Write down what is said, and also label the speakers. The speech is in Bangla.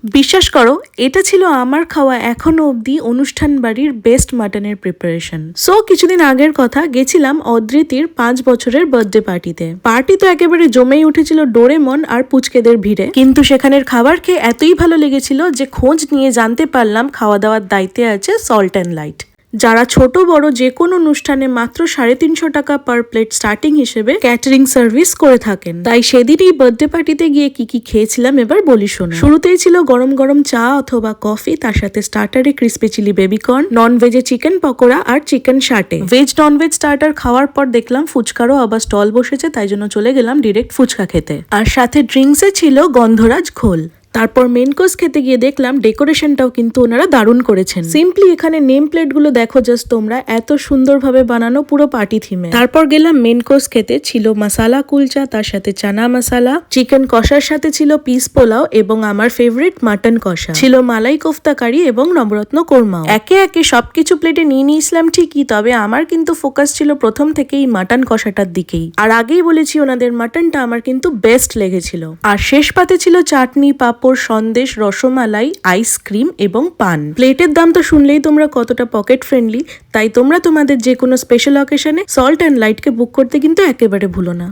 Speaker 1: বিশ্বাস করো, এটা ছিল আমার খাওয়া এখনো অবধি অনুষ্ঠান বাড়ির বেস্ট মাটনের প্রিপারেশন। সো কিছুদিন আগের কথা, গেছিলাম অদ্রিতির 5 বছরের বার্থডে পার্টিতে। পার্টি তো একেবারে জমেই উঠেছিল ডোরেমন আর পুচকেদের ভিড়ে, কিন্তু সেখানের খাবার খেয়ে এতই ভালো লেগেছিল যে খোঁজ নিয়ে জানতে পারলাম খাওয়া দাওয়ার দায়িত্বে আছে সল্ট অ্যান্ড লাইট, যারা ছোট বড় যে কোনো অনুষ্ঠানে মাত্র 350 টাকা পার প্লেট স্টার্টিং হিসেবে ক্যাটারিং সার্ভিস করে থাকেন। তাই সেদিনই বার্থডে পার্টিতে গিয়ে কি কি খেয়েছিলাম এবার বলি শোনো। শুরুতেই ছিল গরম গরম চা অথবা কফি, তার সাথে স্টার্টারে ক্রিসপি চিলি বেবিকর্ন, নন ভেজে চিকেন পকোড়া আর chicken satay. Veg non veg starter খাওয়ার পর দেখলাম ফুচকারও আবার স্টল বসেছে, তাই জন্য চলে গেলাম ডিরেক্ট ফুচকা খেতে। আর সাথে ড্রিঙ্কসে ছিল গন্ধরাজ ঘোল। তারপর মেন কোর্স খেতে গিয়ে দেখলাম ডেকোরেশনটাও কিন্তু ওনারা দারুণ করেছেন। সিম্পলি এখানে নেম প্লেট গুলো দেখো জাস্ট তোমরা, এত সুন্দরভাবে বানানো পুরো পার্টি থিমে। তারপর গেলাম মেন কোর্স খেতে, ছিল মাসালা কুলচা, তার সাথে চানা মশালা, চিকেন কষার সাথে ছিল পিস পোলাও এবং আমার ফেভারিট মাটন কষা, ছিল মালাই কোফতা কারি এবং নবরত্ন কোরমা। একে একে সবকিছু প্লেটে নিয়ে নিয়েছিলাম ঠিকই, তবে আমার কিন্তু ফোকাস ছিল প্রথম থেকেই মাটন কষাটার দিকেই। আর আগেই বলেছি ওনাদের মাটনটা আমার কিন্তু বেস্ট লেগেছিল। আর শেষ পাতে ছিল চাটনি, পাপড়, সন্দেশ, রসমালাই, আইসক্রিম এবং পান। প্লেটের দাম তো শুনলেই তোমরা কতটা পকেট ফ্রেন্ডলি, তাই তোমরা তোমাদের যে কোনো স্পেশাল অকেশনে সল্ট অ্যান্ড লাইটকে বুক করতে কিন্তু একেবারে ভুলো না।